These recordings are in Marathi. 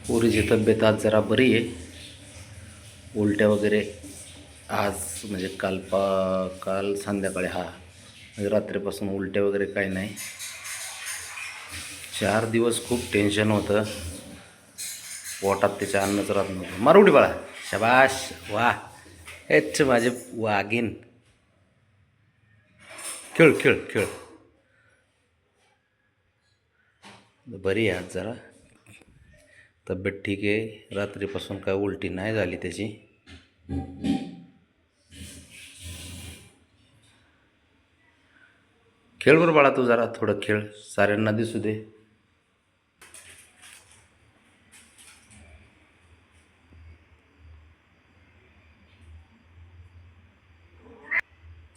पोरीची तब्येत आज जरा बरी आहे. उलट्या वगैरे आज म्हणजे काल संध्याकाळी म्हणजे रात्रीपासून उलट्या वगैरे काही नाही. 4 दिवस खूप टेन्शन होतं. पोटात त्याच्या अन्नच राहत नव्हतं. मारुडी बाळा, शबाश, वा, हेच माझे वाघीन. खेळ खेळ खेळ. बरी आहे आज जरा, तब्येत ठीक आहे. रात्रीपासून काय उलटी नाही झाली त्याची. खेळ बरं बाळा, तू जरा थोडं खेळ, साऱ्यांना दिसू दे.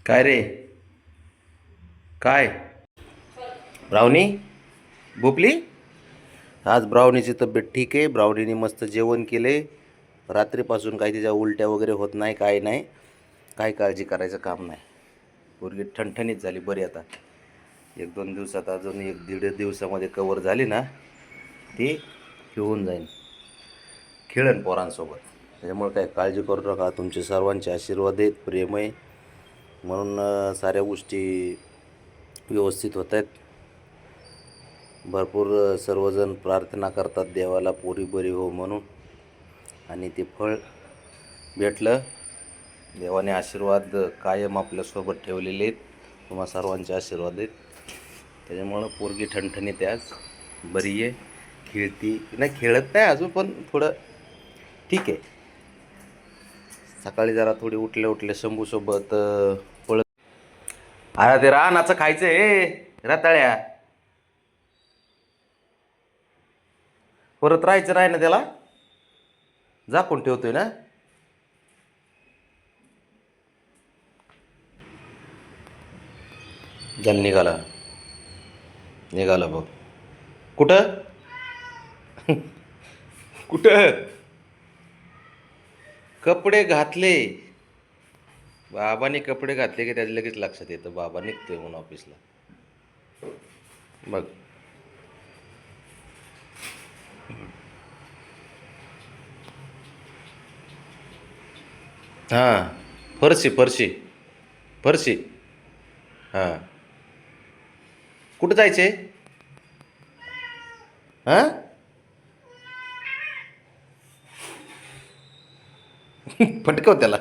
काय रे, काय ब्राउनी भोपली? आज ब्राउनीची तब्येत ठीक आहे. ब्राउनीने मस्त जेवण केले. रात्रीपासून काही तिच्या उलट्या वगैरे होत नाही, काय नाही, काय काळजी करायचं काम नाही. पोरगी ठणठणीत झाली, बरी आता. 1-2 दिवसात, अजून 1-1.5 दिवसामध्ये कवर झाली ना, ती घेऊन जाईन, खेळन पोरांसोबत. त्याच्यामुळे काय काळजी करू नका. तुमचे सर्वांचे आशीर्वाद आहेत, प्रेम आहे, म्हणून साऱ्या गोष्टी व्यवस्थित होत आहेत. भरपूर सर्वजण प्रार्थना करतात देवाला पोरी बरी हो म्हणून, आणि ते फळ भेटलं. देवाने आशीर्वाद कायम आपल्यासोबत ठेवलेले आहेत. तुम्हा सर्वांचे आशीर्वाद आहेत. त्याच्यामुळं पोरगी ठणठणीत आहे, आज बरी आहे. खेळती नाही, खेळत नाही अजून, पण थोडं ठीक आहे. सकाळी जरा थोडी उठल्या शंभूसोबत पळत. अरे ते रानाचं खायचं आहे, रताळ्या. परत राहायचं नाही ना त्याला, झाकून ठेवतोय ना. जल निघाला बघ. कुठं कुठं कपडे घातले, बाबांनी कपडे घातले की त्याच्या लगेच लक्षात येतं बाबा निघतोय म्हणून ऑफिसला. बघ, हां, फरशी फरशी फरशी. हां, कुठं जायचे? हां फटकव त्याला.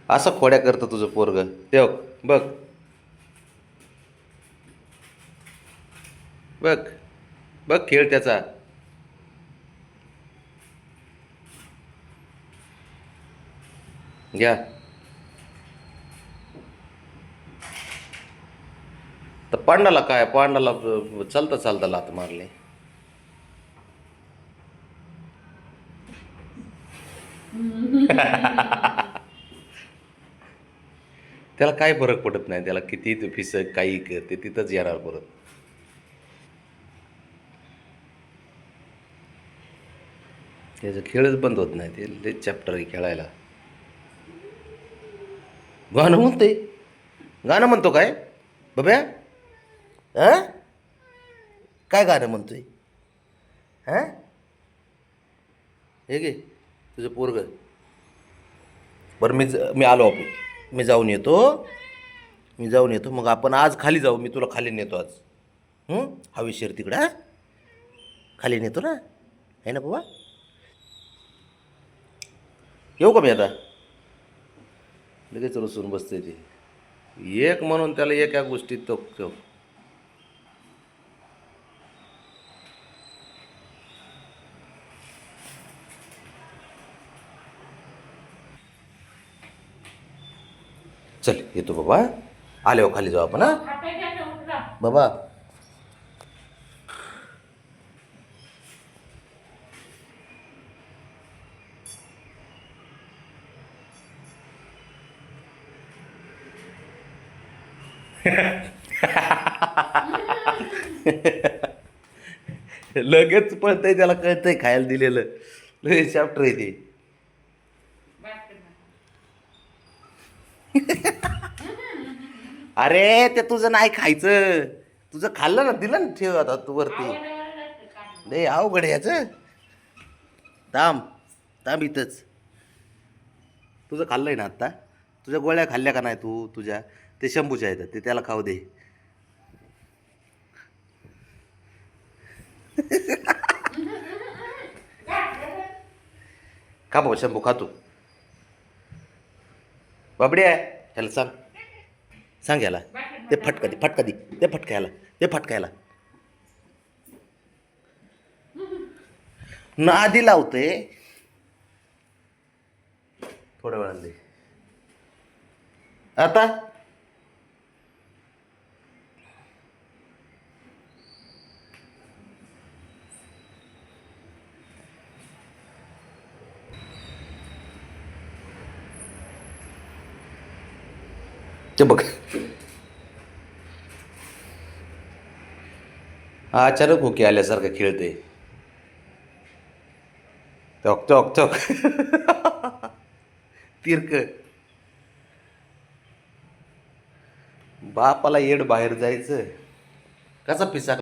असं खोड्या करतं तुझं पोरग. तेव बघ बघ बघ, खेळ त्याचा. घ्या. तर पांडाला काय, पांडाला चालता चालता लात मारली. त्याला काय फरक पडत नाही. त्याला किती तू फिसक काही कर, ते तिथंच येणार परत. त्याचं खेळच बंद होत नाही. ते लय चॅप्टर आहे खेळायला. गाणं म्हणतोय, गाणं म्हणतो काय बब्या? हां, काय गाणं म्हणतोय? हां, हे घे तुझं पोरग. बरं, मी आलो ऑफिस, मी जाऊन येतो. मग आपण आज खाली जाऊ, मी तुला खाली नेतो आज. हवेशीर तिकडं, हां, खाली नेतो ना, आहे ना बाबा? येऊ का मी आता? लगेच रुसून बसते ते. एक म्हणून त्याला एका गोष्टीत तो तो चल येतो बाबा. आल्यावर खाली जाऊ आपण, हां बाबा. लगेच पळतंय, त्याला कळतंय खायला दिलेलं. लगेच चॅप्टर आहे ते. अरे ते तुझं नाही खायचं, तुझं खाल्लं ना, दिलं ना, ठेव आता तू वरती. नाही अवघड आहे याचं. थांब थांब इथंच. तुझं खाल्लंय ना आत्ता. तुझ्या गोळ्या खाल्ल्या का नाही तू तुझ्या? ते शंभूच्या आहेत, ते त्याला खाऊ दे. खा भाऊ शंभू, खा तू. बाबडी आहे, ह्याला सांग. सांग याला. ते फटका दे, फटका दे, ते फटकायला, ते फटकायला. आधी लावते. थोड्या वेळाने दे आता. ते बघ, हा अचानक होके आल्यासारखं खेळते. टॉक टॉक टॉक. तिरक. बापाला येड बाहेर जायचं. कसा पिसा